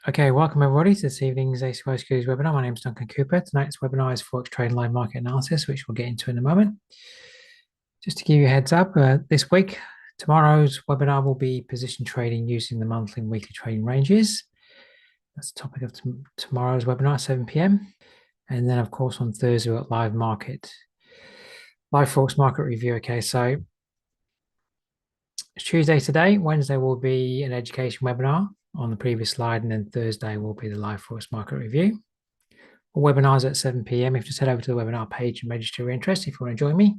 Okay, welcome everybody to this evening's XAUUSD Securities webinar. My name is Duncan Cooper. Tonight's webinar is Forex Trade and Live Market Analysis, which we'll get into in a moment. Just to give you a heads up, this week, tomorrow's webinar will be position trading using the monthly and weekly trading ranges. That's the topic of tomorrow's webinar, 7 p.m. And then, of course, on Thursday, we've got live Forex market review. Okay, so it's Tuesday today. Wednesday will be an education webinar on the previous slide, and then Thursday will be the live Forex market review. All webinars at 7 p.m. If you just head over to the webinar page and register your interest if you want to join me.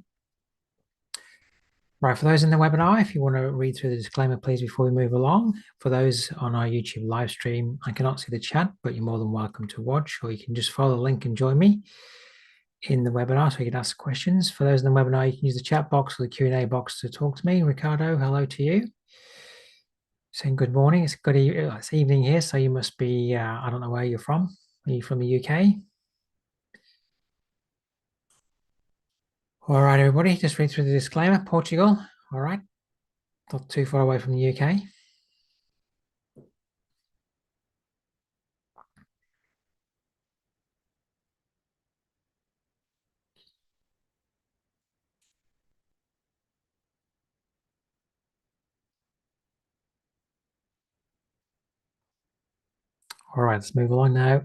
Right, for those in the webinar, if you want to read through the disclaimer, please, before we move along. For those on our YouTube live stream, I cannot see the chat, but you're more than welcome to watch, or you can just follow the link and join me in the webinar so you can ask questions. For those in the webinar, you can use the chat box or the Q&A box to talk to me. Ricardo, hello to you. Saying good morning. It's evening here, so you must be, I don't know where you're from. Are you from the UK? All right, everybody, just read through the disclaimer. Portugal, all right, not too far away from the UK. All right, let's move along now.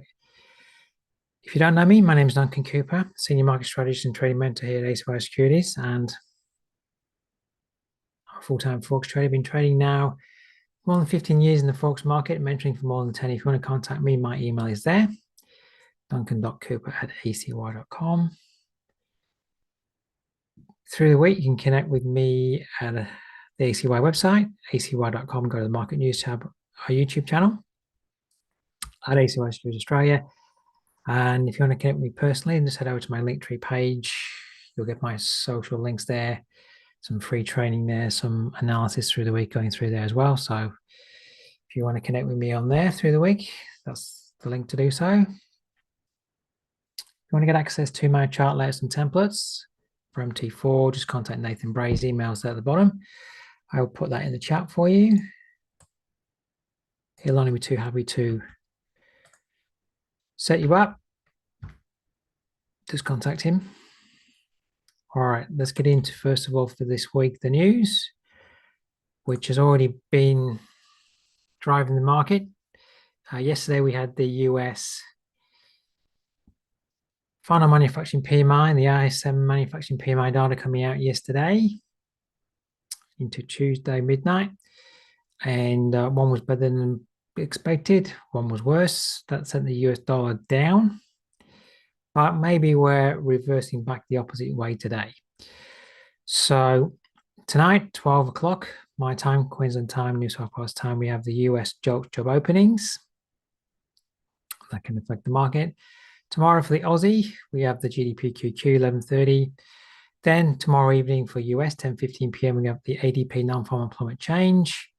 If you don't know me, my name is Duncan Cooper, Senior Market Strategist and Trading Mentor here at XAUUSD Securities, and I'm a full-time Forex trader. I've been trading now more than 15 years in the Forex market, mentoring for more than 10. If you want to contact me, my email is there, duncan.cooper@acy.com. Through the week, you can connect with me at the ACY website, acy.com, go to the Market News tab, our YouTube channel, at ACY Securities Australia. And if you want to connect with me personally, just head over to my Linktree page. You'll get my social links there, some free training there, some analysis through the week going through there as well. So if you want to connect with me on there through the week, that's the link to do so. If you want to get access to my chart layouts and templates for MT4, just contact Nathan Bray's emails there at the bottom. I will put that in the chat for you. He'll only be too happy to set you up. Just contact him. All right, let's get into, first of all, for this week, the news, which has already been driving the market. Yesterday, we had the US final manufacturing PMI and the ISM manufacturing PMI data coming out yesterday into Tuesday midnight. And one was better than expected, one was worse. That sent the US dollar down. But maybe we're reversing back the opposite way today. So tonight, 12 o'clock, my time, Queensland time, New South Wales time, we have the US job openings. That can affect the market. Tomorrow for the Aussie, we have the GDP QQ 11:30. Then tomorrow evening for US, 10:15 p.m., we have the ADP non-farm employment change.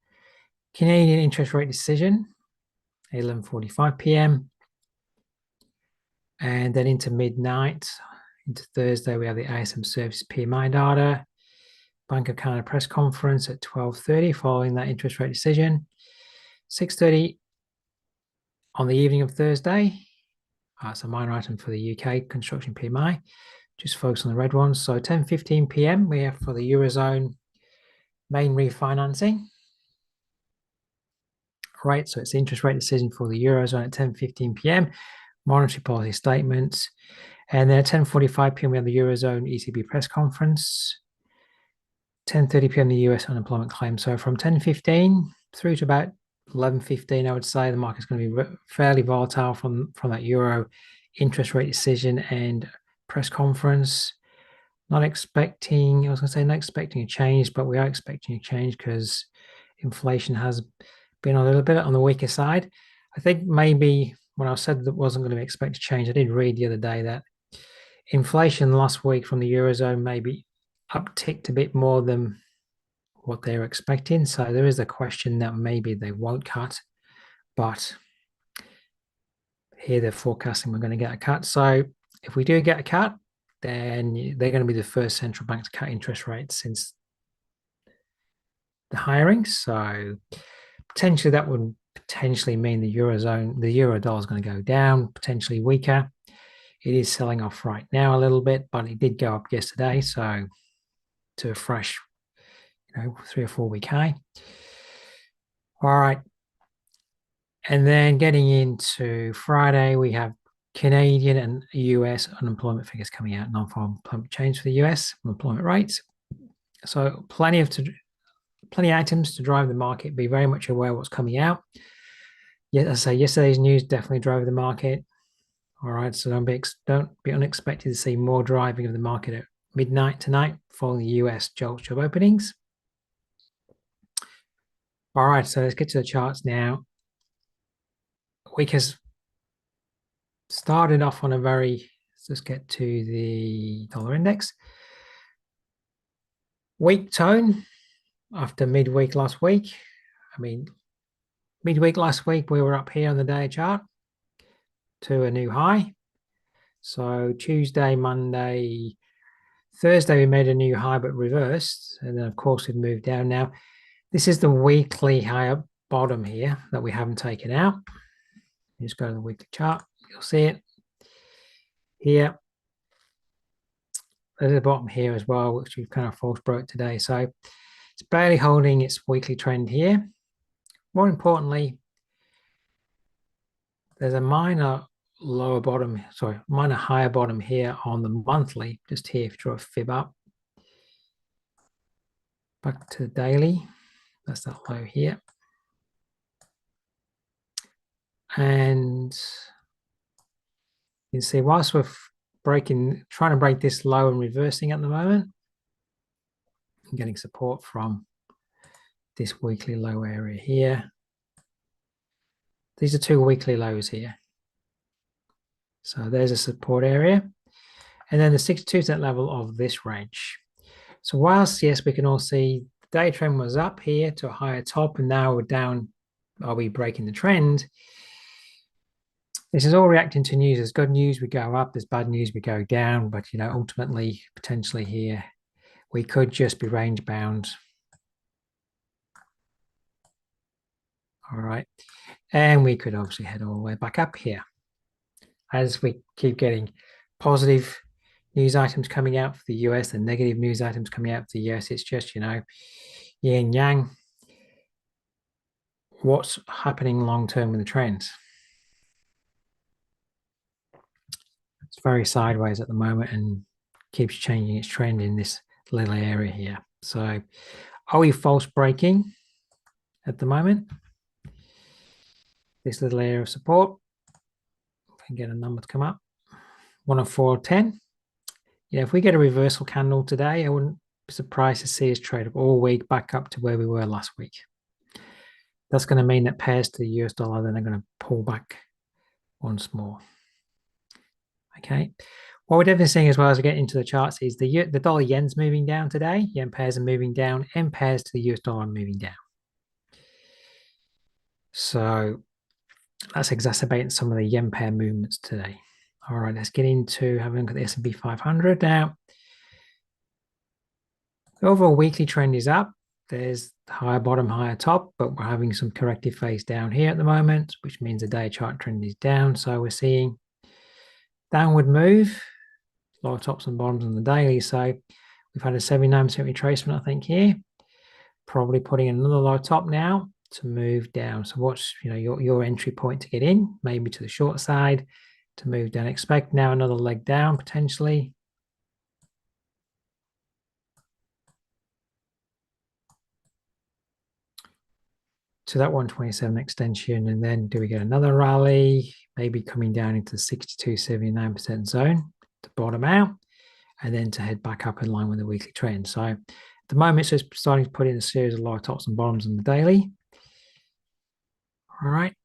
Canadian interest rate decision, 11:45 p.m. And then into midnight, into Thursday, we have the ISM services PMI data. Bank of Canada press conference at 12:30 following that interest rate decision. 6:30 on the evening of Thursday. It's a minor item for the UK construction PMI. Just focus on the red ones. So 10:15 p.m. we have for the Eurozone main refinancing. Right, so it's the interest rate decision for the Eurozone at 10:15 p.m. Monetary policy statements. And then at 10:45 p.m. we have the Eurozone ECB press conference. 10:30 p.m. the US unemployment claim. So from 10:15 through to about 11:15, I would say the market's going to be fairly volatile from that Euro interest rate decision and press conference. Not expecting a change, but we are expecting a change because inflation has been a little bit on the weaker side. I think maybe when I said that wasn't going to expect a change, I did read the other day that inflation last week from the Eurozone maybe upticked a bit more than what they're expecting. So there is a question that maybe they won't cut, but here they're forecasting we're going to get a cut. So if we do get a cut, then they're going to be the first central bank to cut interest rates since the hiring. So potentially that would potentially mean the Eurozone, the euro dollar is going to go down, potentially weaker. It is selling off right now a little bit, but it did go up yesterday. So to a fresh, 3 or 4 week high. All right. And then getting into Friday, we have Canadian and US unemployment figures coming out, non-farm employment change for the US unemployment rates. So plenty of items to drive the market. Be very much aware of what's coming out. Yeah, as I say, yesterday's news definitely drove the market. All right, so don't be unexpected to see more driving of the market at midnight tonight following the US job openings. All right, so let's get to the charts now. Week has started off on a very, let's just get to the dollar index. Weak tone after midweek last week. Midweek last week, we were up here on the day chart to a new high. So Tuesday, Monday, Thursday, we made a new high, but reversed. And then, of course, we've moved down now. This is the weekly higher bottom here that we haven't taken out. You just go to the weekly chart. You'll see it here. There's a bottom here as well, which we've kind of false broke today. So it's barely holding its weekly trend here. More importantly, there's a minor higher bottom here on the monthly, just here if you draw a fib up. Back to the daily, that's that low here. And you can see whilst we're trying to break this low and reversing at the moment, I'm getting support from this weekly low area here. These are 2 weekly lows here. So there's a support area. And then the 62% level of this range. So whilst, yes, we can all see the day trend was up here to a higher top, and now we're down. Are we breaking the trend? This is all reacting to news. There's good news, we go up. There's bad news, we go down. But, ultimately, potentially here, we could just be range bound. All right. And we could obviously head all the way back up here. As we keep getting positive news items coming out for the US and negative news items coming out for the US, it's just, yin yang. What's happening long term with the trends? It's very sideways at the moment and keeps changing its trend in this little area here. So are we false breaking at the moment? This little area of support, if I can get a number to come up, 104.10. If we get a reversal candle today, I wouldn't be surprised to see us trade up all week back up to where we were last week. That's going to mean that pairs to the US dollar, then they're going to pull back once more. Okay. What we're definitely seeing as well as we get into the charts is the dollar yen's moving down today. Yen pairs are moving down, and pairs to the US dollar are moving down. So that's exacerbating some of the yen pair movements today. All right, let's get into having a look at the S&P 500 now. The overall weekly trend is up. There's higher bottom, higher top, but we're having some corrective phase down here at the moment, which means the day chart trend is down. So we're seeing downward move, lower tops and bottoms on the daily. So we've had a 79% retracement, I think, here. Probably putting another lower top now to move down. So what's your entry point to get in? Maybe to the short side to move down. Expect now another leg down potentially. To that 127 extension, and then do we get another rally? Maybe coming down into the 62-79% zone to bottom out, and then to head back up in line with the weekly trend. So at the moment, it's just starting to put in a series of lower tops and bottoms on the daily. All right.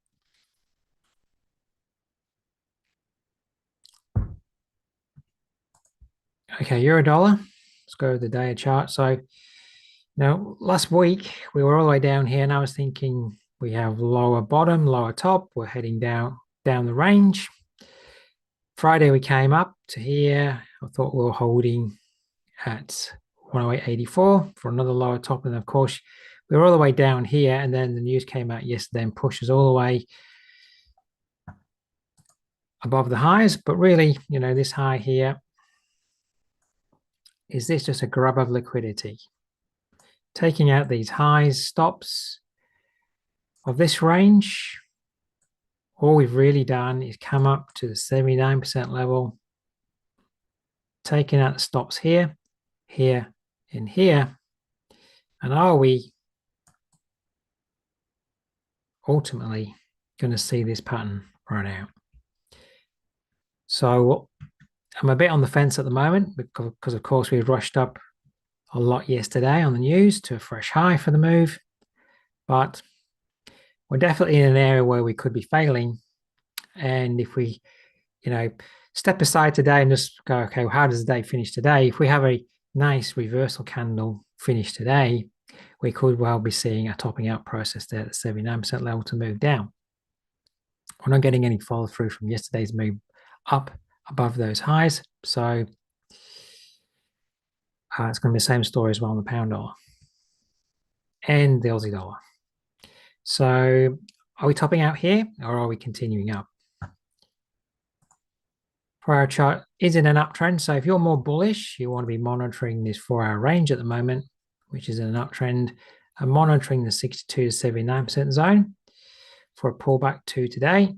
Okay, euro dollar. Let's go to the day chart. So now last week we were all the way down here, and I was thinking we have lower bottom, lower top. We're heading down the range. Friday we came up to here. I thought we were holding at 108.84 for another lower top, and of course We were all the way down here, and then the news came out yesterday and pushed us all the way above the highs. But really, this high here, is this just a grab of liquidity? Taking out these highs, stops of this range, all we've really done is come up to the 79% level, taking out the stops here, here, and here. And are we ultimately going to see this pattern run out? So I'm a bit on the fence at the moment because of course, we rushed up a lot yesterday on the news to a fresh high for the move. But we're definitely in an area where we could be failing. And if we, step aside today and just go, okay, well, how does the day finish today? If we have a nice reversal candle finish today, we could well be seeing a topping out process there at the 79% level to move down. We're not getting any follow through from yesterday's move up above those highs. So it's going to be the same story as well on the pound dollar and the Aussie dollar. So are we topping out here or are we continuing up? For our chart is in an uptrend. So if you're more bullish, you want to be monitoring this 4-hour range at the moment, which is in an uptrend, and monitoring the 62 to 79% zone for a pullback to today.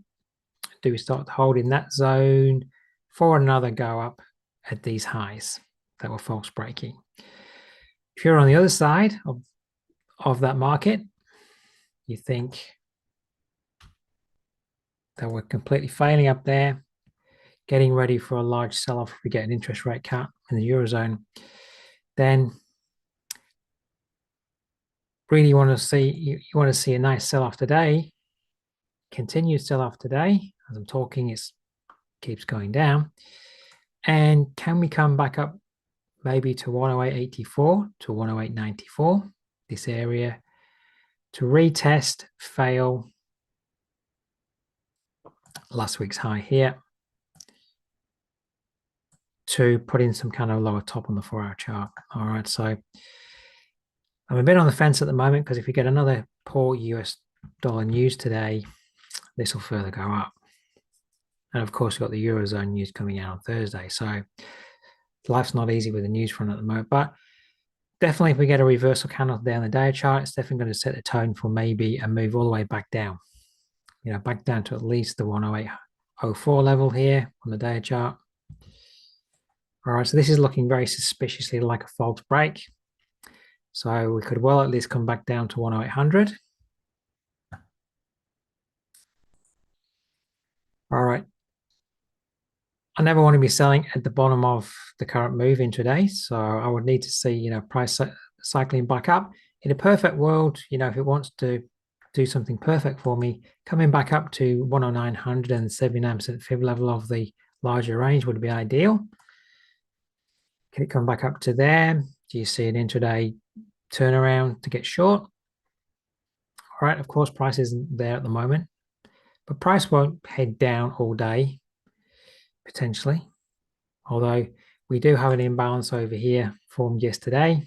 Do we start to hold in that zone for another go up at these highs that were false breaking? If you're on the other side of that market, you think that we're completely failing up there, getting ready for a large sell-off if we get an interest rate cut in the Eurozone, then really you want to see a nice sell-off today, continued sell-off today. As I'm talking, it keeps going down. And can we come back up maybe to 108.84 to 108.94, this area, to retest, fail last week's high here, to put in some kind of lower top on the 4-hour chart. All right, so I'm a bit on the fence at the moment because if we get another poor US dollar news today, this will further go up. And of course, we've got the Eurozone news coming out on Thursday. So life's not easy with the news front at the moment. But definitely, if we get a reversal candle down the day chart, it's definitely going to set the tone for maybe a move all the way back down. Back down to at least the 108.04 level here on the day chart. All right, so this is looking very suspiciously like a false break. So we could well at least come back down to 10800. All right. I never want to be selling at the bottom of the current move intraday. So I would need to see, price cycling back up. In a perfect world, if it wants to do something perfect for me, coming back up to 10900 and 79% fib level of the larger range would be ideal. Can it come back up to there? Do you see an intraday turnaround to get short? All right, of course, price isn't there at the moment, but price won't head down all day, potentially. Although we do have an imbalance over here formed yesterday.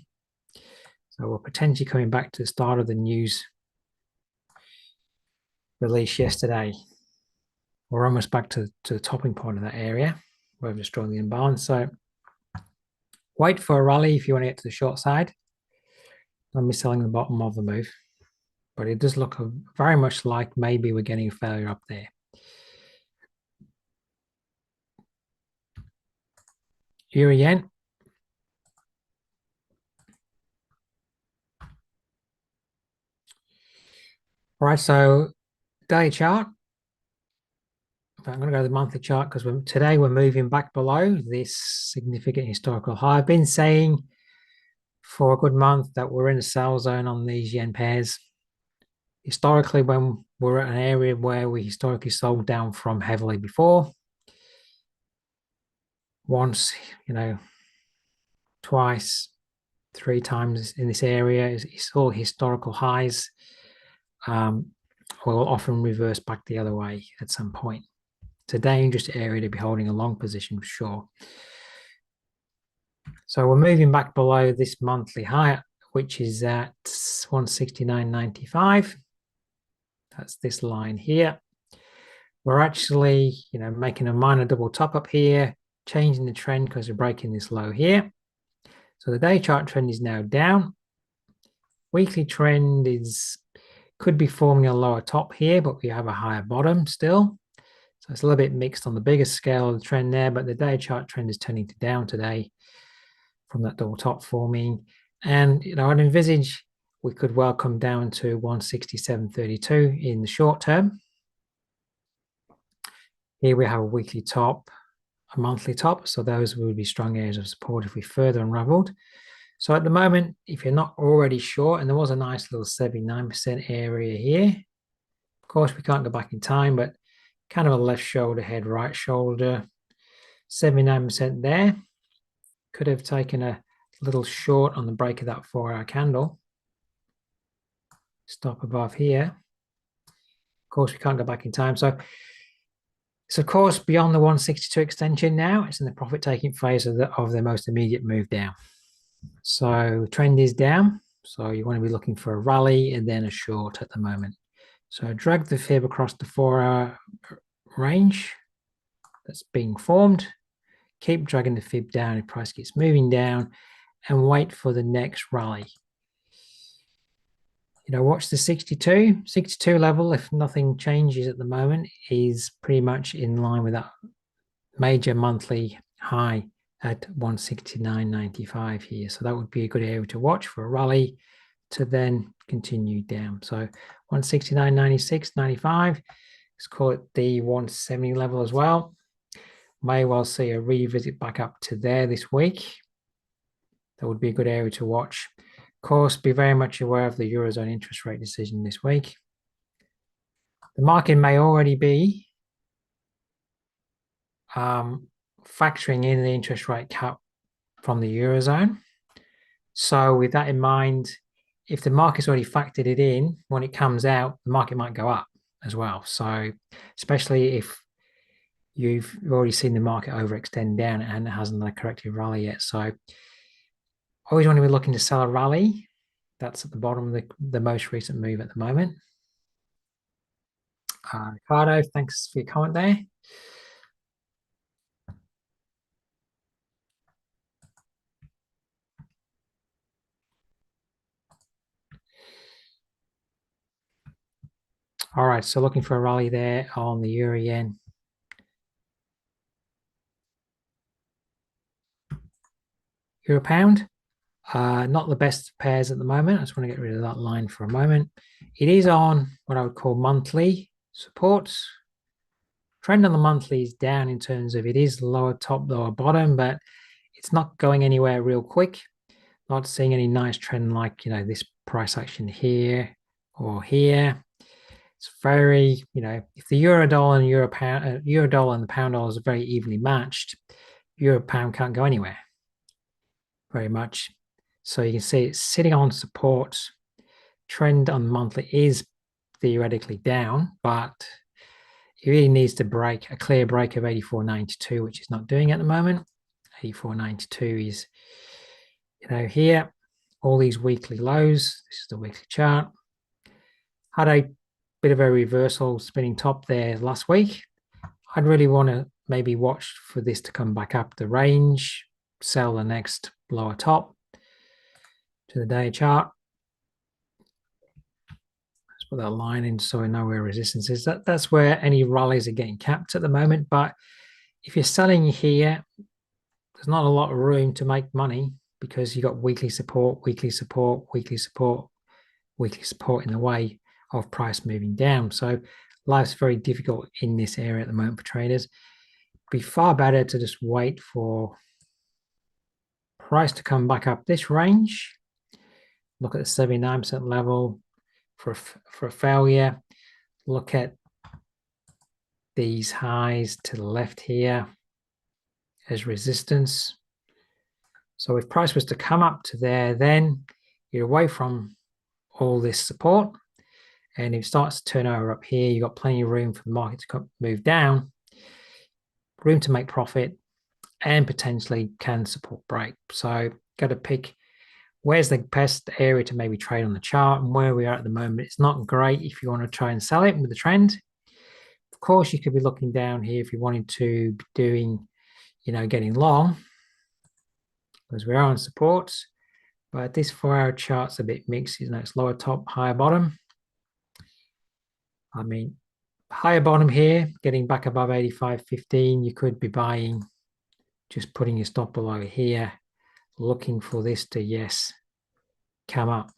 So we're potentially coming back to the start of the news release yesterday. We're almost back to the topping point of that area where we've destroyed the imbalance. So wait for a rally if you want to get to the short side. Don't be selling the bottom of the move. But it does look very much like maybe we're getting a failure up there. Euro yen. All right, so daily chart. I'm going to go to the monthly chart because today we're moving back below this significant historical high. I've been saying for a good month that we're in a sell zone on these yen pairs. Historically, when we're at an area where we historically sold down from heavily before, once, twice, 3 times in this area, it's all historical highs. Will often reverse back the other way at some point. It's a dangerous area to be holding a long position for sure. So we're moving back below this monthly high, which is at 169.95. That's this line here. We're actually, making a minor double top up here, changing the trend because we're breaking this low here. So the day chart trend is now down. Weekly trend could be forming a lower top here, but we have a higher bottom still. So it's a little bit mixed on the bigger scale of the trend there, but the day chart trend is turning to down today from that double top forming. And, I'd envisage we could well come down to 167.32 in the short term. Here we have a weekly top, a monthly top. So those would be strong areas of support if we further unraveled. So at the moment, if you're not already short, and there was a nice little 79% area here. Of course, we can't go back in time, but kind of a left shoulder, head, right shoulder, 79% there. Could have taken a little short on the break of that 4-hour candle. Stop above here. Of course, we can't go back in time. So it's, of course, beyond the 162 extension now. It's in the profit-taking phase of the most immediate move down. So trend is down. So you want to be looking for a rally and then a short at the moment. So drag the fib across the 4-hour range that's being formed. Keep dragging the fib down if price keeps moving down and wait for the next rally. Watch the 62 level, if nothing changes at the moment, is pretty much in line with that major monthly high at 169.95 here. So that would be a good area to watch for a rally to then continue down. So 169.96, 95, let's call it the 170 level as well. May well see a revisit back up to there this week. That would be a good area to watch. Of course, be very much aware of the Eurozone interest rate decision this week. The market may already be factoring in the interest rate cut from the Eurozone. So with that in mind, if the market's already factored it in, when it comes out, the market might go up as well. So especially if you've already seen the market overextend down and it hasn't done a corrective rally yet. So always want to be looking to sell a rally. That's at the bottom of the most recent move at the moment. Ricardo, thanks for your comment there. All right, so looking for a rally there on the Euro Yen. Euro Pound, not the best pairs at the moment. I just want to get rid of that line for a moment. It is on what I would call monthly supports. Trend on the monthly is down in terms of it is lower top, lower bottom, but it's not going anywhere real quick. Not seeing any nice trend like, this price action here or here. It's very, if the euro dollar and euro dollar and the pound dollars are very evenly matched, euro pound can't go anywhere very much. So you can see it's sitting on support. Trend on monthly is theoretically down, but it really needs to break a clear break of 84.92, which is not doing at the moment. 84.92 is, here, all these weekly lows. This is the weekly chart. Had a bit of a reversal spinning top there last week. I'd really want to maybe watch for this to come back up the range, sell the next lower top to the day chart. Let's put that line in so we know where resistance is. That's where any rallies are getting capped at the moment. But if you're selling here, there's not a lot of room to make money because you've got weekly support, weekly support, weekly support, weekly support in the way of price moving down. So life's very difficult in this area at the moment for traders. It'd be far better to just wait for price to come back up this range. Look at the 79% level for a failure. Look at these highs to the left here as resistance. So if price was to come up to there, then you're away from all this support. And if it starts to turn over up here, you've got plenty of room for the market to move down, room to make profit, and potentially can support break. So got to pick where's the best area to maybe trade on the chart, and where we are at the moment. It's not great if you want to try and sell it with the trend. Of course, you could be looking down here if you wanted to be doing, getting long, because we are on supports. But this 4-hour chart's a bit mixed. It's lower top, higher bottom. I mean, higher bottom here, getting back above 85.15. You could be buying, just putting your stop below here, looking for this to, yes, come up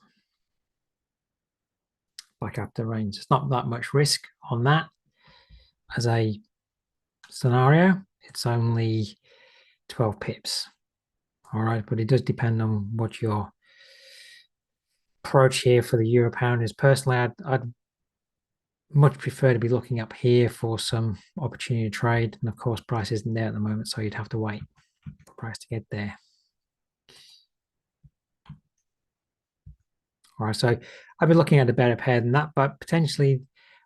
back up the range. It's not that much risk on that as a scenario. It's only 12 pips. All right, but it does depend on what your approach here for the euro pound is. Personally, I'd much prefer to be looking up here for some opportunity to trade. And of course, price isn't there at the moment, so you'd have to wait for price to get there. All right, so I've been looking at a better pair than that, but potentially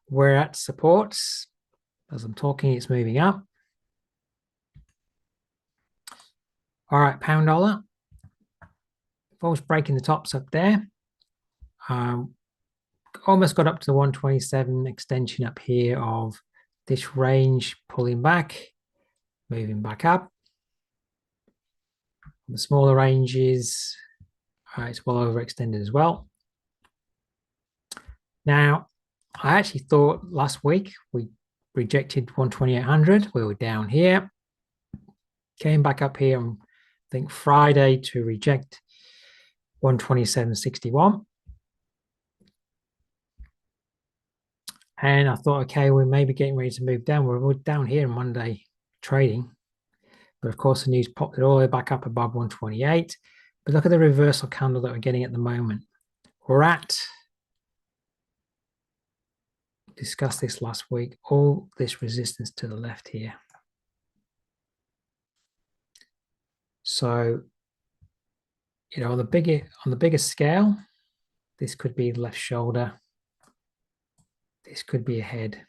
we're at supports. As I'm talking, it's moving up. All right, pound dollar. Almost breaking the tops up there. Almost got up to the 127 extension up here of this range, pulling back, moving back up. The smaller ranges, it's well overextended as well. Now, I actually thought last week we rejected 12800. We were down here, came back up here on, I think, Friday to reject 127.61. And I thought, okay, we may be getting ready to move down. We're down here on Monday trading. But of course, the news popped it all the way back up above 128. But look at the reversal candle that we're getting at the moment. We're at, discussed this last week, all this resistance to the left here. So, on the bigger scale, this could be left shoulder. This could be a head.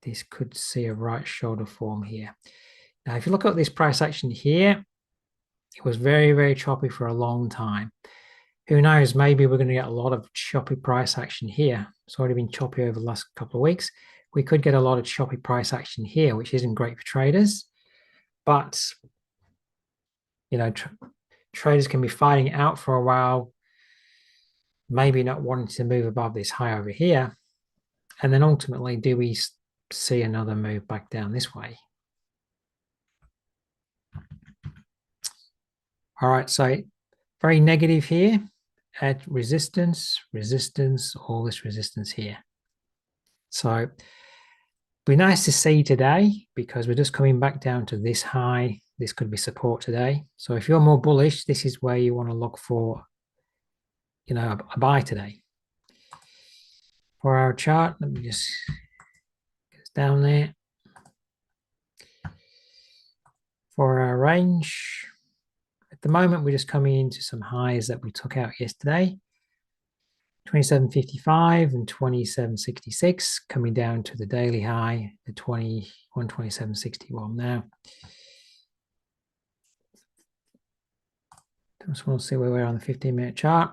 This could see a right shoulder form here. Now, if you look at this price action here, it was very, very choppy for a long time. Who knows, maybe we're going to get a lot of choppy price action here. It's already been choppy over the last couple of weeks. We could get a lot of choppy price action here, which isn't great for traders. But, traders can be fighting out for a while, maybe not wanting to move above this high over here. And then ultimately, do we see another move back down this way? All right, so very negative here at resistance, all this resistance here. So be nice to see today because we're just coming back down to this high. This could be support today. So if you're more bullish, this is where you want to look for, a buy today. For our chart, let me just get us down there. For our range, at the moment, we're just coming into some highs that we took out yesterday. 27.55 and 27.66 coming down to the daily high, the 127.61 now. Just want to see where we're on the 15-minute chart.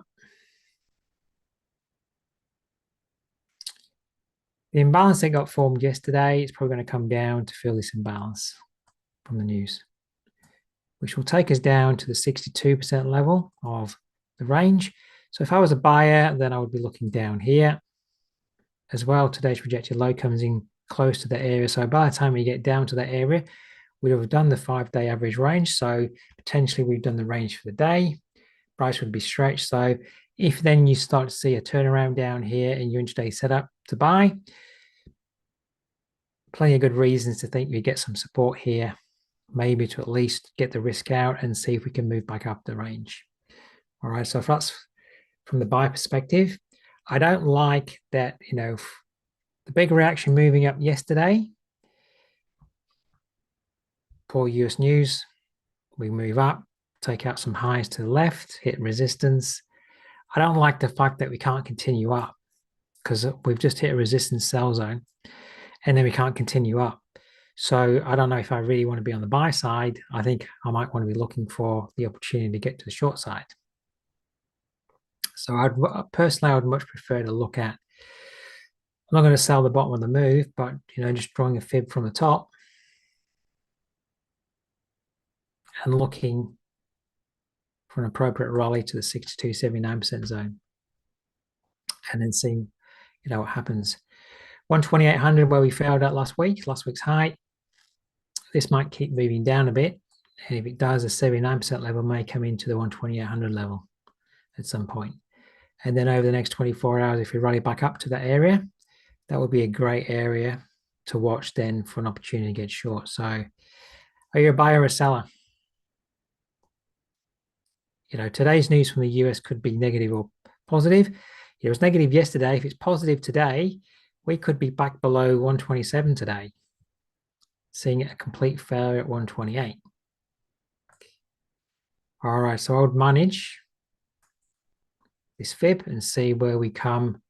The imbalance that got formed yesterday is probably going to come down to fill this imbalance from the news, which will take us down to the 62% level of the range. So if I was a buyer, then I would be looking down here as well. Today's projected low comes in close to the area. So by the time we get down to that area, we'd have done the 5-day average range. So potentially we've done the range for the day. Price would be stretched. So if then you start to see a turnaround down here and you're intraday set up to buy, plenty of good reasons to think we get some support here, maybe to at least get the risk out and see if we can move back up the range. All right, so if that's from the buy perspective, I don't like that, the big reaction moving up yesterday. Poor US news, we move up, take out some highs to the left, hit resistance. I don't like the fact that we can't continue up because we've just hit a resistance sell zone and then we can't continue up. So I don't know if I really want to be on the buy side. I think I might want to be looking for the opportunity to get to the short side. So personally, I would much prefer to look at, I'm not going to sell the bottom of the move, but just drawing a fib from the top and looking for an appropriate rally to the 62.79% zone, and then seeing what happens. 12800 where we failed at last week's high. This might keep moving down a bit, and if it does, the 79% level may come into the 12800 level at some point. And then over the next 24 hours, if we rally back up to that area, that would be a great area to watch then for an opportunity to get short. So are you a buyer or a seller? Today's news from the US could be negative or positive. It was negative yesterday. If it's positive today, we could be back below 127 today, seeing a complete failure at 128. All right, so I would manage this fib and see where we come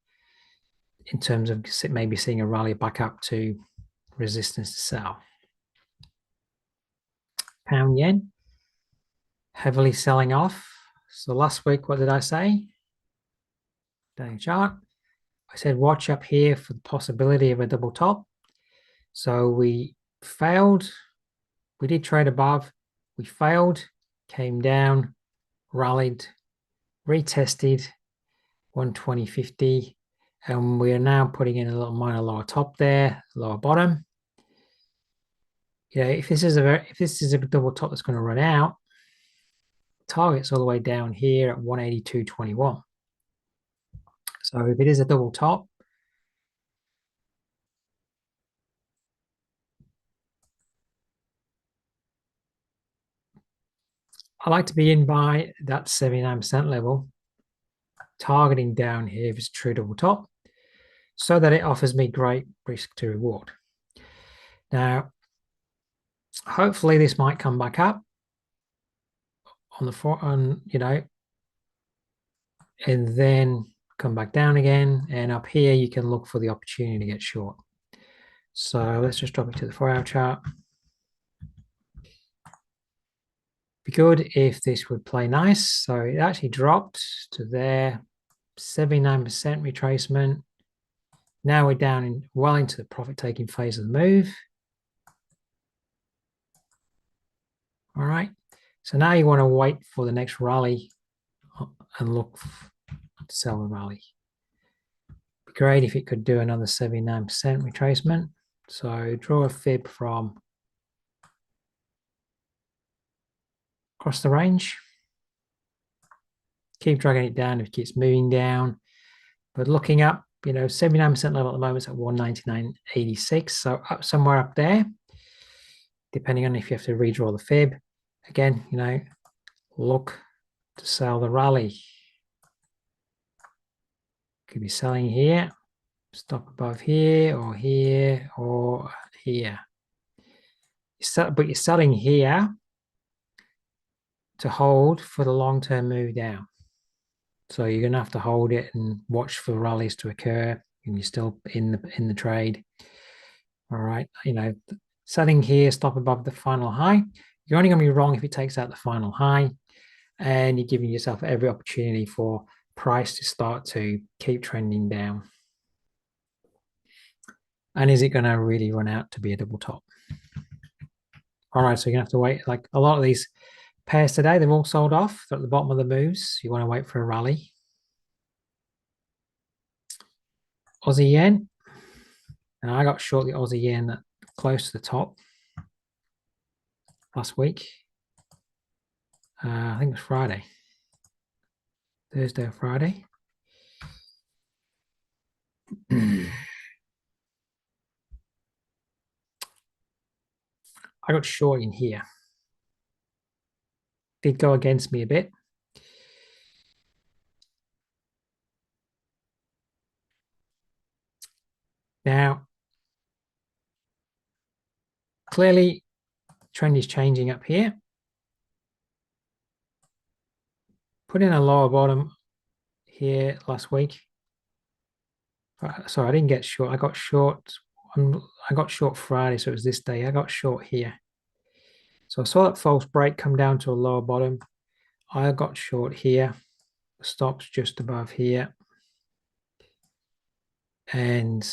in terms of maybe seeing a rally back up to resistance to sell. Pound yen, heavily selling off. So last week, what did I say? Daily chart. I said watch up here for the possibility of a double top. So we failed. We did trade above. We failed, came down, rallied, retested 120.50, and we are now putting in a little minor lower top there, lower bottom. If this is a double top that's going to run out, target's all the way down here at 182.21. So if it is a double top, I like to be in by that 79% level, targeting down here if it's a true double top, so that it offers me great risk to reward. Now, hopefully this might come back up and then come back down again. And up here, you can look for the opportunity to get short. So let's just drop it to the 4-hour chart. Be good if this would play nice. So it actually dropped to there, 79% retracement. Now we're down well into the profit-taking phase of the move. All right. So now you want to wait for the next rally and look to sell the rally. Be great if it could do another 79% retracement. So draw a fib from across the range. Keep dragging it down if it keeps moving down. But looking up, 79% level at the moment is at 199.86. So up somewhere up there, depending on if you have to redraw the fib. Again, look to sell the rally. Could be selling here, stop above here or here or here. But you're selling here to hold for the long-term move down. So you're going to have to hold it and watch for rallies to occur, and you're still in the trade. All right, selling here, stop above the final high. You're only going to be wrong if it takes out the final high, and you're giving yourself every opportunity for price to start to keep trending down. And is it going to really run out to be a double top? All right, so you're going to have to wait. Like a lot of these pairs today, they've all sold off. They're at the bottom of the moves. You want to wait for a rally. Aussie yen. And I got short the Aussie yen close to the top last week. I think it was Friday. Thursday or Friday. I got short in here. Did go against me a bit. Now, clearly, trend is changing up here. Put in a lower bottom here last week. Sorry, I didn't get short. I got short. I got short Friday, so it was this day. I got short here. So I saw that false break come down to a lower bottom. I got short here stops just above here. And,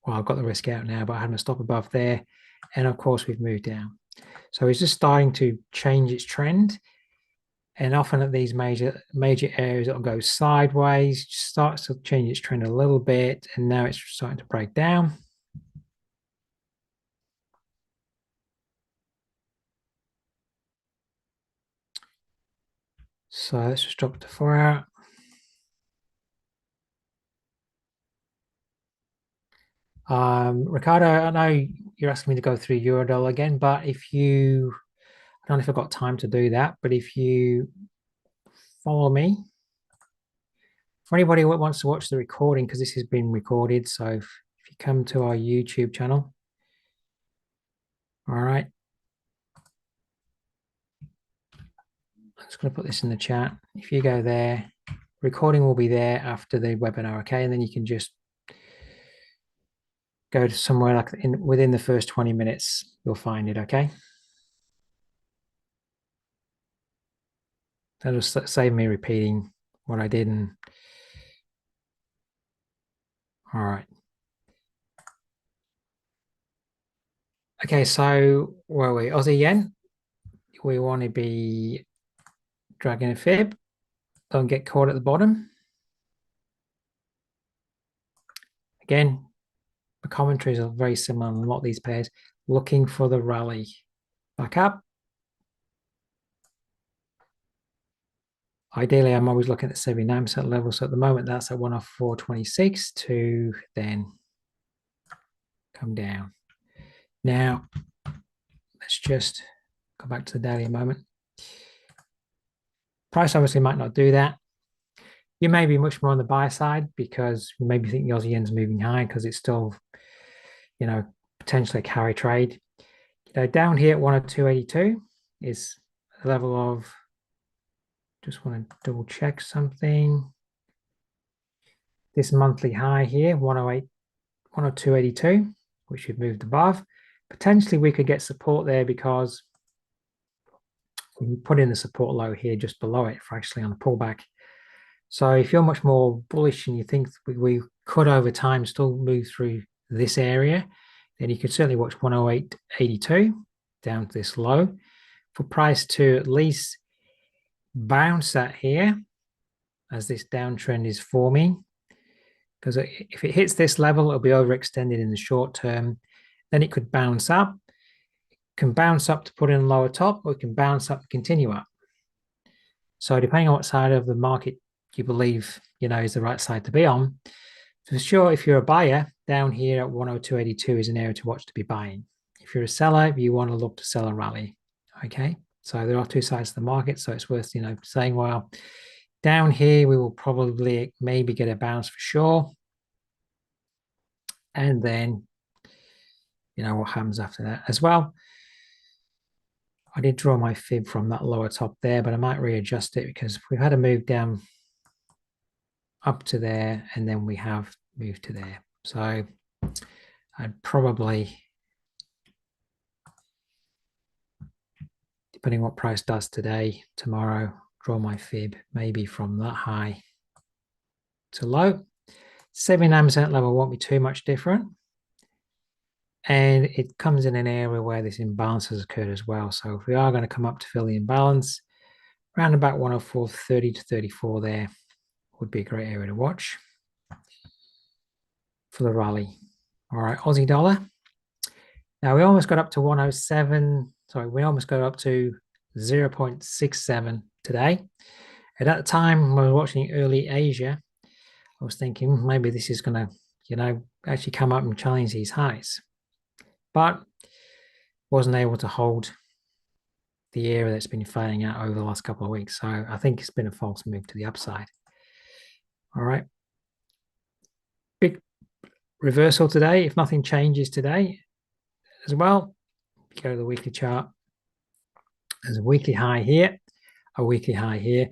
well, I've got the risk out now, but I had my stop above there. And of course, we've moved down. So it's just starting to change its trend. And often at these major areas, it'll go sideways, starts to change its trend a little bit, and now it's starting to break down. So let's just drop to 4 hour. Ricardo, I know you're asking me to go through Eurodollar again, but if you, I don't know if I've got time to do that, but if you follow me, for anybody who wants to watch the recording, because this has been recorded, so if you come to our YouTube channel, all right, I'm just going to put this in the chat. If you go there, recording will be there after the webinar, okay? And then you can just go to somewhere like within the first 20 minutes, you'll find it, okay? That'll save me repeating what I did. And all right. Okay, so where are we? Aussie yen. We want to be dragging a fib. Don't get caught at the bottom. Again, the commentaries are very similar on a lot of these pairs. Looking for the rally. Back up. Ideally, I'm always looking at the 79% level. So at the moment, that's at 104.26 to then come down. Now, let's just go back to the daily a moment. Price obviously might not do that. You may be much more on the buy side because you maybe think the Aussie yen's moving high because it's still, you know, potentially a carry trade. You know, down here at 102.82 is a level of, just want to double check something. This monthly high here, 102.82, which we've moved above. Potentially we could get support there because we can put in the support low here just below it for actually on a pullback. So if you're much more bullish and you think we could over time still move through this area, then you could certainly watch 108.82 down to this low for price to at least bounce that here as this downtrend is forming. Because if it hits this level, it'll be overextended in the short term. Then it could bounce up. It can bounce up to put in a lower top, or it can bounce up and continue up. So depending on what side of the market you believe, you know, is the right side to be on, for sure, if you're a buyer, down here at 102.82 is an area to watch to be buying. If you're a seller, you want to look to sell a rally. Okay, so there are two sides to the market, so it's worth, you know, saying, well, down here we will probably maybe get a bounce for sure, and then, you know, what happens after that as well. I did draw my fib from that lower top there, but I might readjust it because we've had a move down up to there, and then we have moved to there. So I'd probably, depending what price does today, tomorrow, draw my fib maybe from that high to low. 79% level won't be too much different. And it comes in an area where this imbalance has occurred as well. So if we are going to come up to fill the imbalance, around about 104.30 to 34 there would be a great area to watch for the rally. All right, Aussie dollar. Now we almost got up to 107. Sorry, we almost got up to 0.67 today. And at the time when I was watching early Asia, I was thinking maybe this is going to, you know, actually come up and challenge these highs. But wasn't able to hold the area that's been fading out over the last couple of weeks. So I think it's been a false move to the upside. All right. Big reversal today. If nothing changes today as well, if you go to the weekly chart, there's a weekly high here, a weekly high here.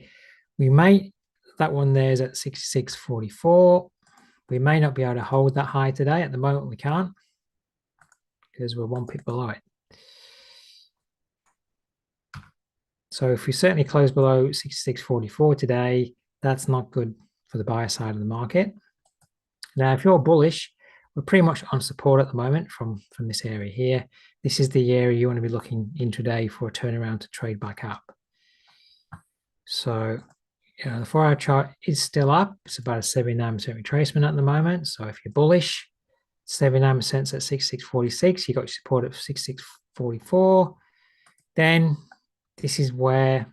We may, that one there is at 66.44. We may not be able to hold that high today. At the moment, we can't because we're one pip below it. So if we certainly close below 66.44 today, that's not good for the buyer side of the market. Now, if you're bullish, we're pretty much on support at the moment from this area here. This is the area you want to be looking intraday for a turnaround to trade back up. So, the 4-hour chart is still up. It's about a 79% retracement at the moment. So if you're bullish, 79% at 66.46, you got your support at 66.44. Then this is where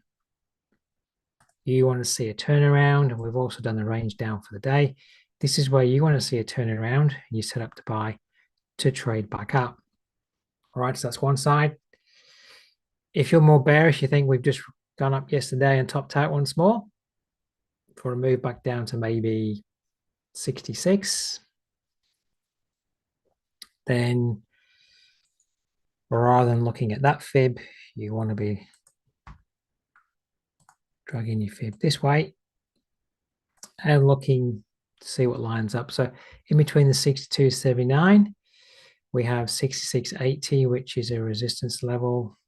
you want to see a turnaround, and we've also done the range down for the day. This is where you want to see a turnaround, and you set up to buy to trade back up. All right, so that's one side. If you're more bearish, you think we've just gone up yesterday and topped out once more for a move back down to maybe 66, then rather than looking at that fib, you want to be dragging your fib this way and looking to see what lines up. So in between the 62.79, we have 66.80, which is a resistance level.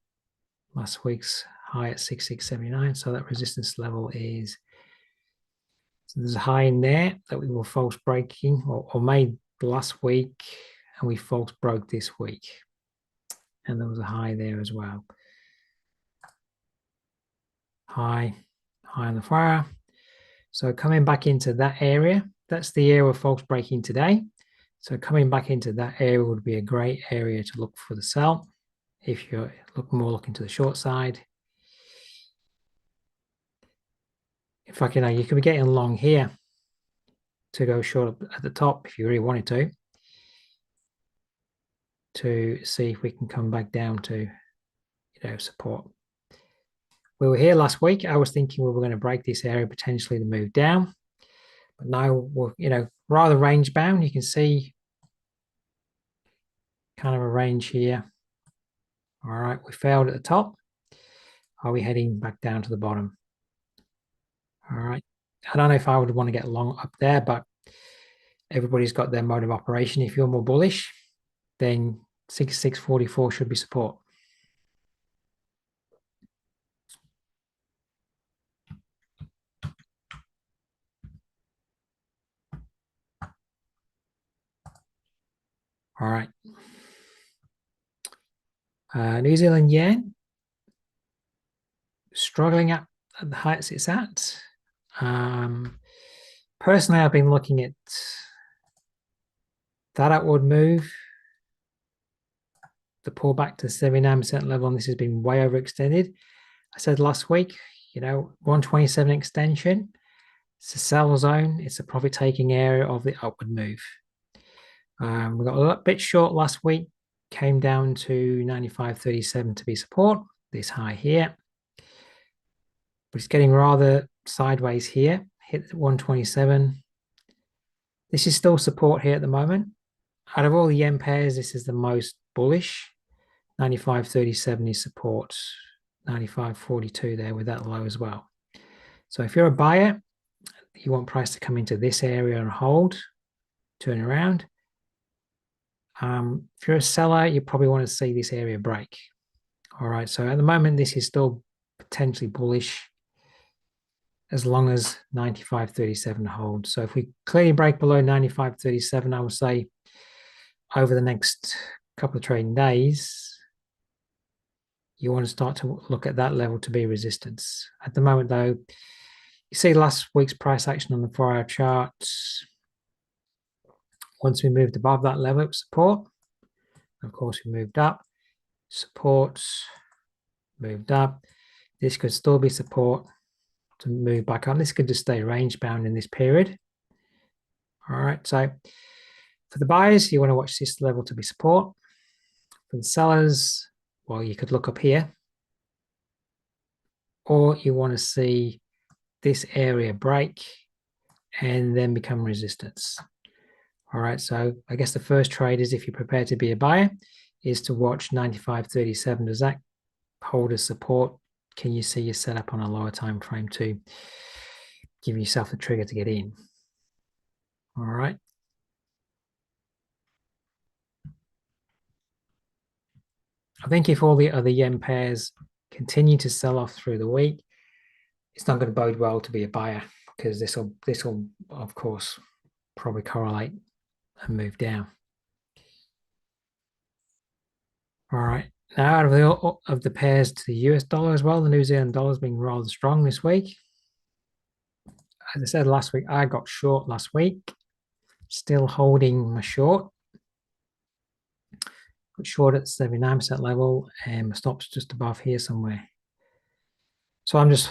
Last week's high at 66.79. So that resistance level is, so there's a high in there that we were false breaking or made last week, and we false broke this week. And there was a high there as well. High on the fire. So coming back into that area, that's the area we're false breaking today. So coming back into that area would be a great area to look for the sell. If you're looking to the short side. In fact, you could be getting long here to go short at the top if you really wanted to see if we can come back down to, support. We were here last week. I was thinking we were going to break this area potentially to move down, but now we're, rather range bound. You can see kind of a range here. All right, we failed at the top. Are we heading back down to the bottom? All right. I don't know if I would want to get long up there, but everybody's got their mode of operation. If you're more bullish, then 66.44 should be support. All right. New Zealand yen, struggling at the heights it's at. Personally, I've been looking at that upward move, the pullback to 79% level, and this has been way overextended. I said last week, 127 extension, it's a sell zone, it's a profit-taking area of the upward move. We got a bit short last week, came down to 95.37 to be support, this high here. But it's getting rather sideways here, hit 127. This is still support here at the moment. Out of all the yen pairs, this is the most bullish. 95.37 is support, 95.42 there with that low as well. So if you're a buyer, you want price to come into this area and hold, turn around. If you're a seller, you probably want to see this area break. All right, so at the moment, this is still potentially bullish as long as 95.37 holds. So if we clearly break below 95.37, I would say over the next couple of trading days, you want to start to look at that level to be resistance. At the moment, though, you see last week's price action on the 4-hour chart. Once we moved above that level, it was support. Of course, we moved up. Support, moved up. This could still be support to move back up. This could just stay range bound in this period. All right, so for the buyers, you want to watch this level to be support. For the sellers, well, you could look up here. Or you want to see this area break and then become resistance. All right, so I guess the first trade is, if you're prepared to be a buyer, is to watch 95.37. Does that hold as support? Can you see your setup on a lower time frame to give yourself the trigger to get in? All right. I think if all the other yen pairs continue to sell off through the week, it's not going to bode well to be a buyer, because this will of course probably correlate and move down. All right, now out of the pairs to the US dollar as well, the New Zealand dollar has been rather strong this week. As I said last week, I got short last week, still holding my short. Got short at the 79% level, and my stop's just above here somewhere. So I'm just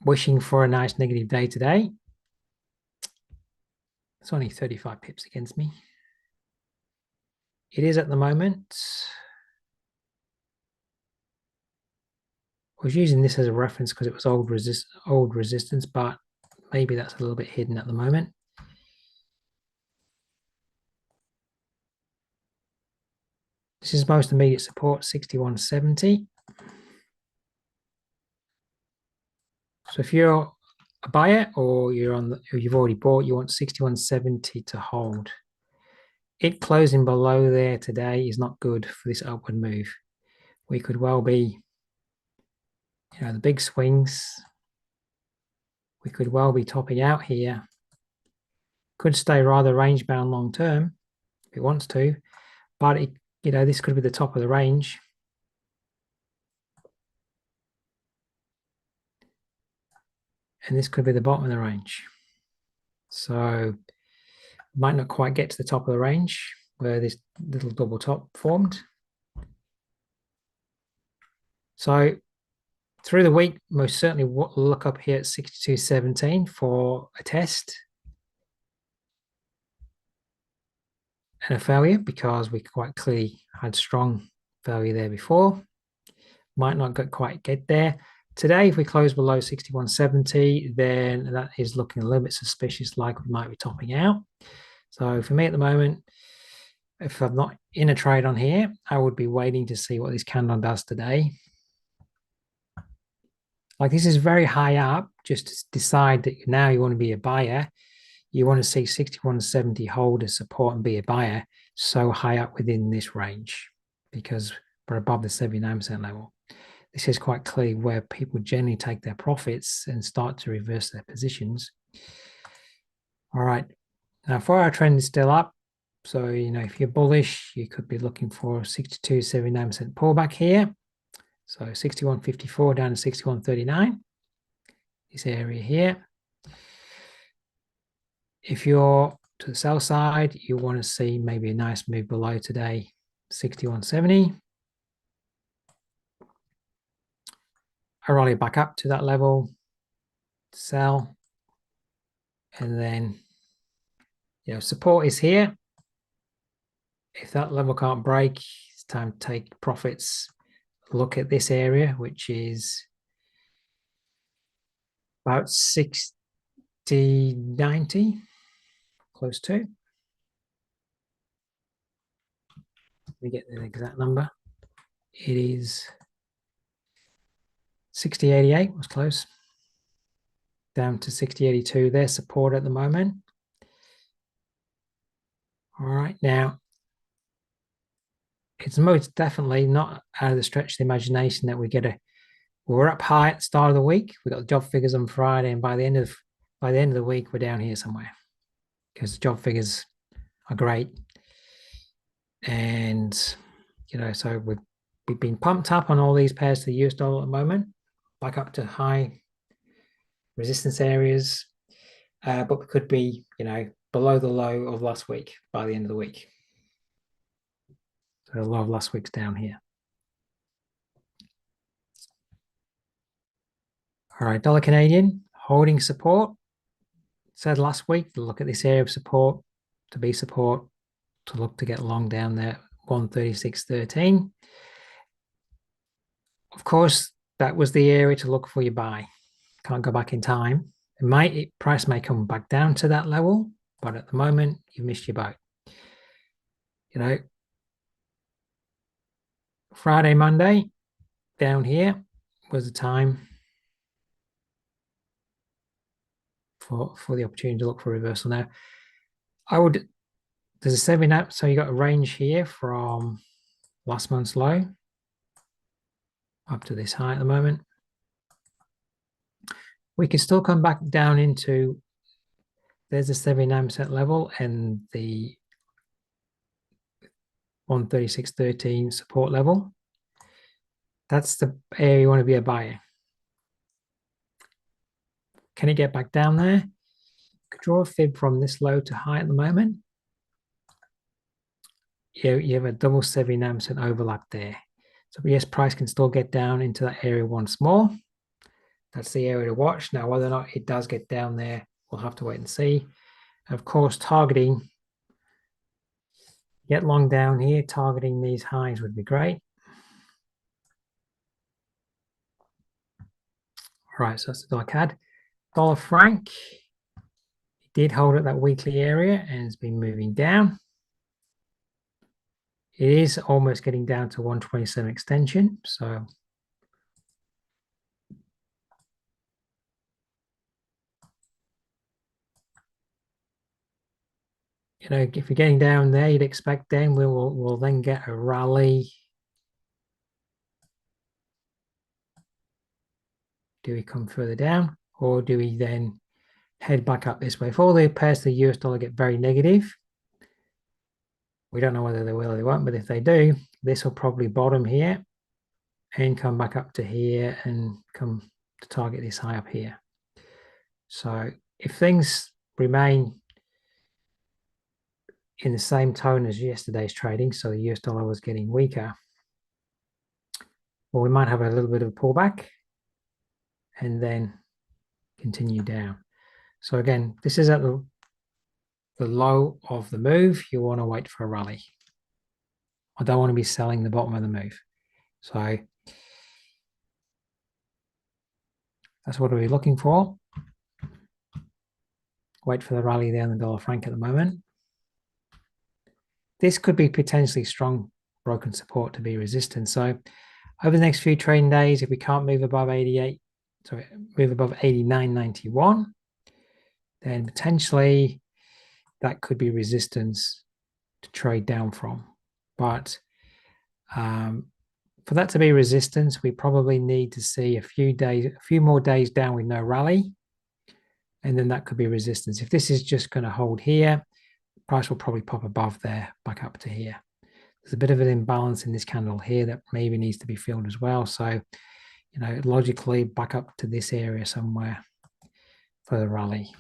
wishing for a nice negative day today. It's only 35 pips against me. It is at the moment. I was using this as a reference because it was old resistance, but maybe that's a little bit hidden at the moment. This is most immediate support, 61.70. So if you're a buyer or you've already bought, you want 61.70 to hold. It closing below there today is not good for this upward move. We could well be, the big swings. We could well be topping out here. Could stay rather range bound long term if it wants to, but this could be the top of the range. And this could be the bottom of the range. So might not quite get to the top of the range where this little double top formed. So through the week, most certainly look up here at 62.17 for a test and a failure, because we quite clearly had strong failure there before. Might not quite get there. Today, if we close below 61.70, then that is looking a little bit suspicious, like we might be topping out. So for me at the moment, if I'm not in a trade on here, I would be waiting to see what this candle does today. Like, this is very high up. Just to decide that now you want to be a buyer. You want to see 61.70 hold as support and be a buyer so high up within this range, because we're above the 79% level. This is quite clearly where people generally take their profits and start to reverse their positions. All right. Now, for our trend is still up. So, if you're bullish, you could be looking for 62.79% pullback here. So 61.54 down to 61.39, this area here. If you're to the sell side, you want to see maybe a nice move below today, 61.70. I rally back up to that level, sell, and then, support is here. If that level can't break, it's time to take profits. Look at this area, which is about 60.90, close to. Let me get the exact number. It is 60.88, was close. Down to 60.82, there's support at the moment. All right, now, it's most definitely not out of the stretch of the imagination that we're up high at the start of the week. We got the job figures on Friday, and by the end of the week, we're down here somewhere, because the job figures are great. And so we've been pumped up on all these pairs to the US dollar at the moment, back up to high resistance areas, but we could be below the low of last week by the end of the week. So the low of last week's down here. All right, dollar Canadian holding support. Said last week to look at this area of support, to be support, to look to get long down there, 136.13. Of course, that was the area to look for your buy. Can't go back in time. Price may come back down to that level, but at the moment, you've missed your boat. Friday, Monday, down here was the time for the opportunity to look for reversal. Now, there's a 7 up, so you got a range here from last month's low. up to this high at the moment. We can still come back down into, there's the 79% level and the 136.13 support level. That's the area you want to be a buyer. Can it get back down there? Could draw a fib from this low to high at the moment. You have a double 79% overlap there. So yes, price can still get down into that area once more. That's the area to watch. Now, whether or not it does get down there, we'll have to wait and see. Of course, targeting, get long down here, targeting these highs would be great. All right, so that's the dollar CAD. Dollar franc, it did hold at that weekly area and it's been moving down. It is almost getting down to 127 extension. So you know, if you're getting down there, you'd expect then we'll then get a rally. Do we come further down or do we then head back up this way? If all the pairs to the US dollar get very negative, we don't know whether they will or they won't, but if they do, this will probably bottom here and come back up to here and come to target this high up here. So if things remain in the same tone as yesterday's trading, so the US dollar was getting weaker, well, we might have a little bit of a pullback and then continue down. So again, this is at the low of the move. You want to wait for a rally. I don't want to be selling the bottom of the move. So that's what we're looking for. Wait for the rally there in the dollar franc at the moment. This could be potentially strong broken support to be resistance. So over the next few trading days, if we can't move above 89.91, then potentially that could be resistance to trade down from. But for that to be resistance, we probably need to see a few more days down with no rally, and then that could be resistance. If this is just going to hold here, price will probably pop above there, back up to here. There's a bit of an imbalance in this candle here that maybe needs to be filled as well. So, you know, logically back up to this area somewhere for the rally.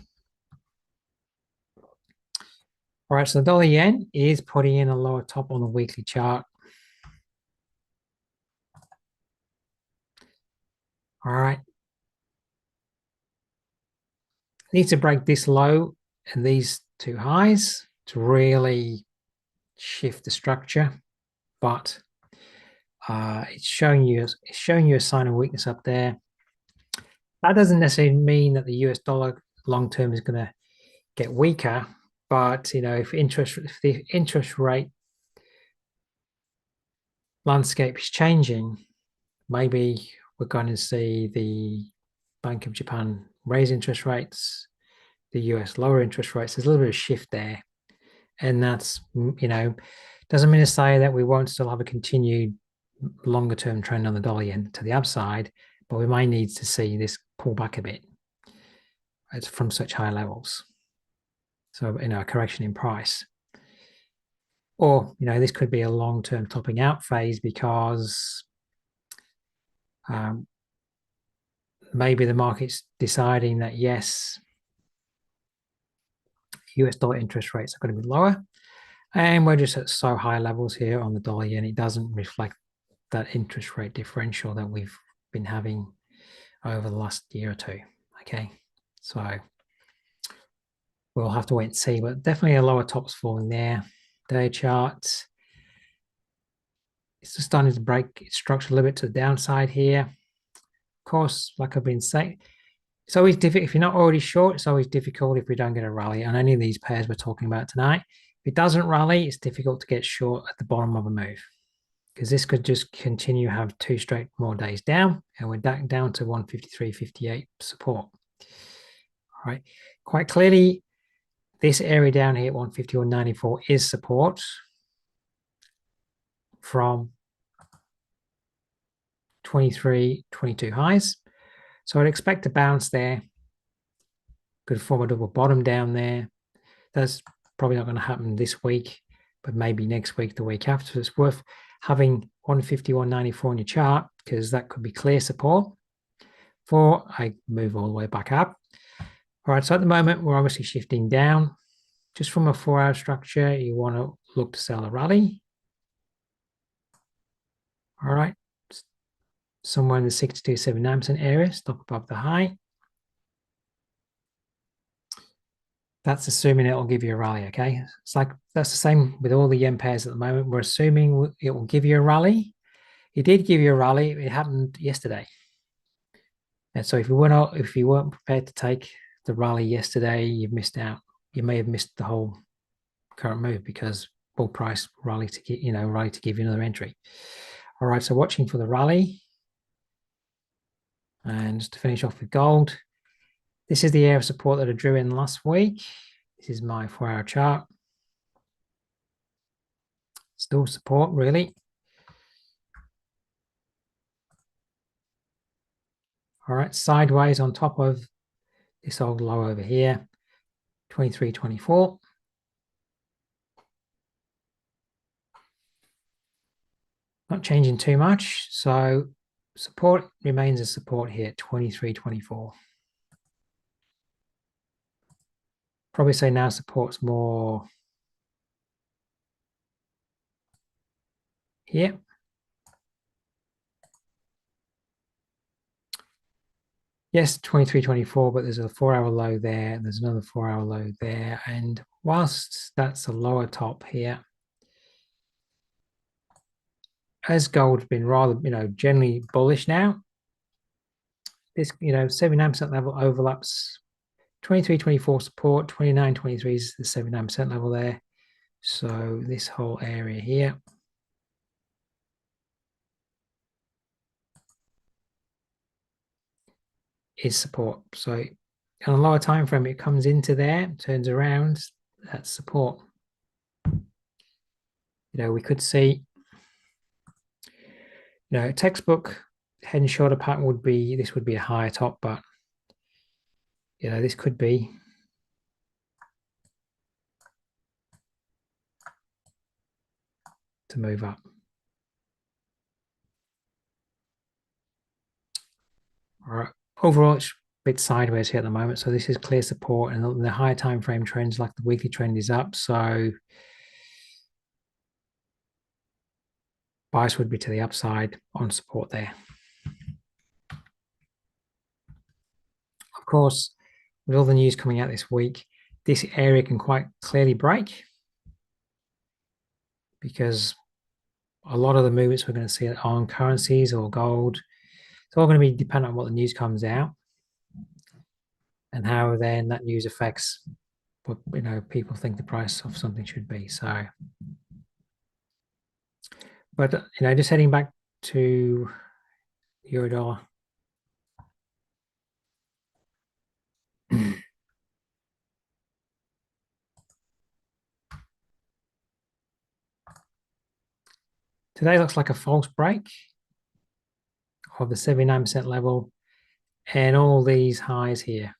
All right, so the dollar yen is putting in a lower top on the weekly chart. All right. Needs to break this low and these two highs to really shift the structure, but it's showing you a sign of weakness up there. That doesn't necessarily mean that the US dollar long term is going to get weaker, but you know, if the interest rate landscape is changing, maybe we're going to see the Bank of Japan raise interest rates, the US lower interest rates. There's a little bit of shift there, and that's, you know, doesn't mean to say that we won't still have a continued longer term trend on the dollar yen to the upside, but we might need to see this pull back a bit. It's from such high levels. So, you know, a correction in price. Or, you know, this could be a long-term topping out phase because maybe the market's deciding that, yes, US dollar interest rates are going to be lower. And we're just at so high levels here on the dollar yen, it doesn't reflect that interest rate differential that we've been having over the last year or two. Okay, so we'll have to wait and see, but definitely a lower top's falling there. Day chart, it's just starting to break its structure a little bit to the downside here. Of course, like I've been saying, it's always difficult. If you're not already short, it's always difficult if we don't get a rally on any of these pairs we're talking about tonight. If it doesn't rally, it's difficult to get short at the bottom of a move, because this could just continue have two straight more days down, and we're down to 153.58 support. All right, quite clearly, this area down here at 151.94 is support from 23, 22 highs. So I'd expect to bounce there. Could form a double bottom down there. That's probably not going to happen this week, but maybe next week, the week after. So it's worth having 151.94 on your chart because that could be clear support before I move all the way back up. All right, so at the moment, we're obviously shifting down. Just from a 4-hour structure, you want to look to sell a rally. All right, somewhere in the 62.79% area, stop above the high. That's assuming it will give you a rally, okay? It's like that's the same with all the yen pairs at the moment. We're assuming it will give you a rally. It did give you a rally. It happened yesterday. And so if you weren't prepared to take the rally yesterday, you've missed out. You may have missed the whole current move because bull price rally to get, rally to give you another entry. All right, so watching for the rally. And just to finish off with gold, this is the area of support that I drew in last week. This is my 4-hour chart. Still support, really. All right, sideways on top of this old low over here, 23.24. Not changing too much, so support remains a support here, 23.24. Probably say now support's more here. Yes, 23.24, but there's a 4-hour low there, and there's another 4-hour low there. And whilst that's a lower top here, as gold's been rather, generally bullish now, this, 79% level overlaps 23.24 support, 29.23 is the 79% level there. So this whole area here is support. So on a lower time frame, it comes into there, turns around, that's support. We could see, textbook head and shoulder pattern would be, this would be a higher top, but this could be to move up. All right. Overall, it's a bit sideways here at the moment. So this is clear support, and the higher time frame trends, like the weekly trend, is up. So bias would be to the upside on support there. Of course, with all the news coming out this week, this area can quite clearly break because a lot of the movements we're going to see on currencies or gold, it's all going to be dependent on what the news comes out and how then that news affects what people think the price of something should be. So, but just heading back to euro dollar. Today looks like a false break of the 79% level and all these highs here.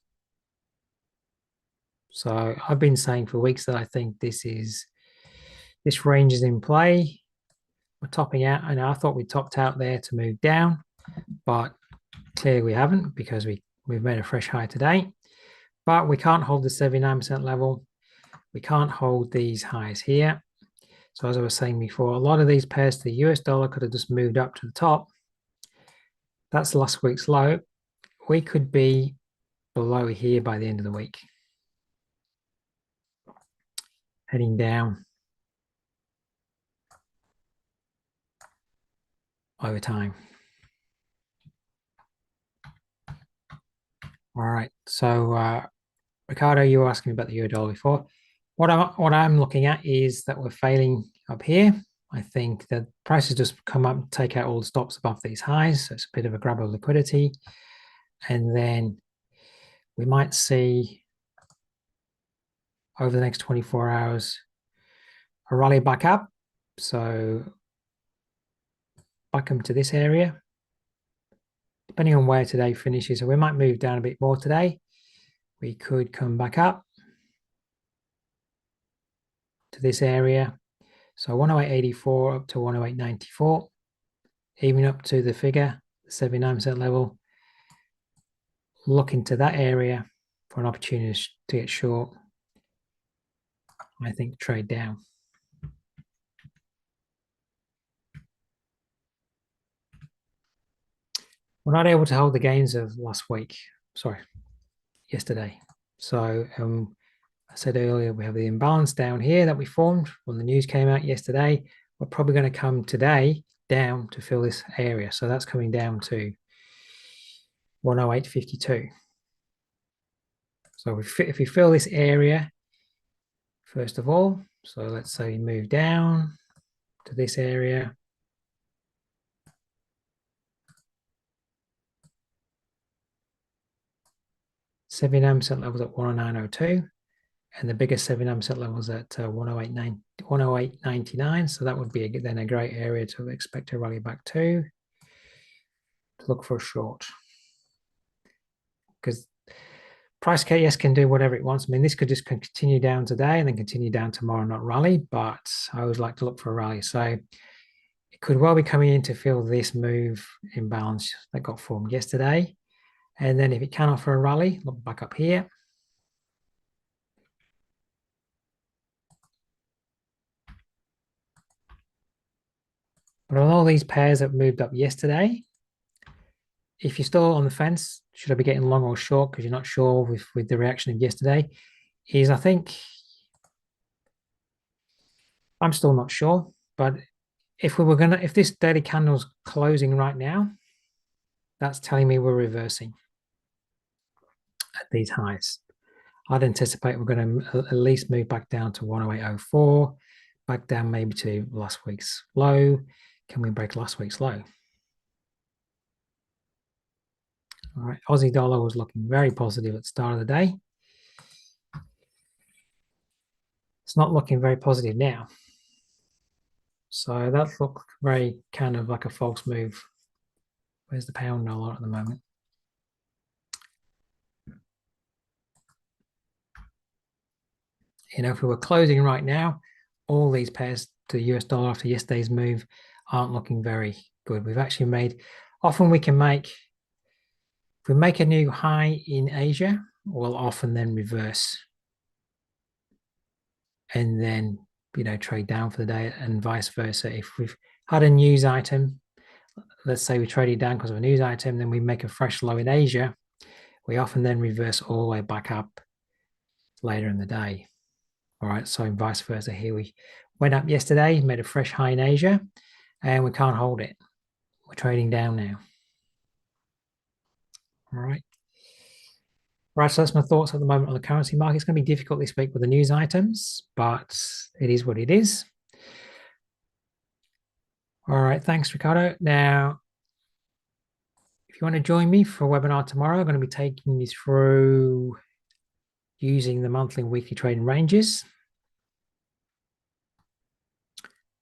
So I've been saying for weeks that I think this range is in play. We're topping out, and I thought we topped out there to move down, but clearly we haven't because we've made a fresh high today. But we can't hold the 79% level. We can't hold these highs here. So as I was saying before, a lot of these pairs to the US dollar could have just moved up to the top. That's last week's low. We could be below here by the end of the week. Heading down over time. All right. So Ricardo, you were asking me about the euro dollar before. What I'm looking at is that we're failing up here. I think that prices just come up and take out all the stops above these highs. So it's a bit of a grab of liquidity. And then we might see over the next 24 hours a rally back up. So back up to this area. depending on where today finishes. So we might move down a bit more today. We could come back up to this area. So 108.84 up to 108.94, even up to the figure, the 79% level. Look into that area for an opportunity to get short. I think trade down. We're not able to hold the gains of last week. Sorry, yesterday. So I said earlier, we have the imbalance down here that we formed when the news came out yesterday. We're probably going to come today down to fill this area. So that's coming down to 108.52. So if we fill this area, first of all, so let's say we move down to this area. $79 levels at 109.02. And the biggest 79% levels at 108.99. So that would be then a great area to expect to rally back to look for a short. Because price KS can do whatever it wants. I mean, this could just continue down today and then continue down tomorrow, not rally. But I always like to look for a rally. So it could well be coming in to fill this move imbalance that got formed yesterday. And then if it can offer a rally, look back up here. But on all these pairs that moved up yesterday, if you're still on the fence, should I be getting long or short because you're not sure with the reaction of yesterday, is I think I'm still not sure. But if this daily candle's closing right now, that's telling me we're reversing at these highs. I'd anticipate we're going to at least move back down to 108.04, back down maybe to last week's low. Can we break last week's low? All right, Aussie dollar was looking very positive at the start of the day. It's not looking very positive now. So that looks very kind of like a false move. Where's the pound dollar at the moment? You know, if we were closing right now, all these pairs to the US dollar after yesterday's move aren't looking very good. We've actually made, often we can make, if we make a new high in Asia, we'll often then reverse and then, you know, trade down for the day and vice versa. If we've had a news item, let's say we traded down because of a news item, then we make a fresh low in Asia, we often then reverse all the way back up later in the day. All right, so vice versa here. We went up yesterday, made a fresh high in Asia, and we can't hold it. We're trading down now. All right. Right, so that's my thoughts at the moment on the currency market. It's going to be difficult this week with the news items, but it is what it is. All right, thanks, Ricardo. Now, if you want to join me for a webinar tomorrow, I'm going to be taking you through using the monthly and weekly trading ranges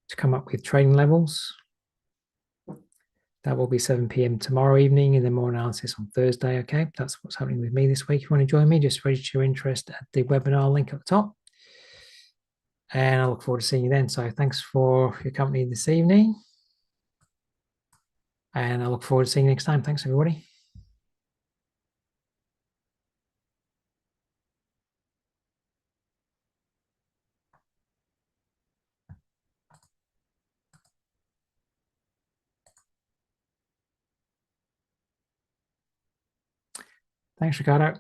to come up with trading levels. That will be 7 p.m. tomorrow evening, and then more analysis on Thursday. Okay, that's what's happening with me this week. If you want to join me, just register your interest at the webinar link at the top. And I look forward to seeing you then. So thanks for your company this evening. And I look forward to seeing you next time. Thanks, everybody. Thanks, Ricardo.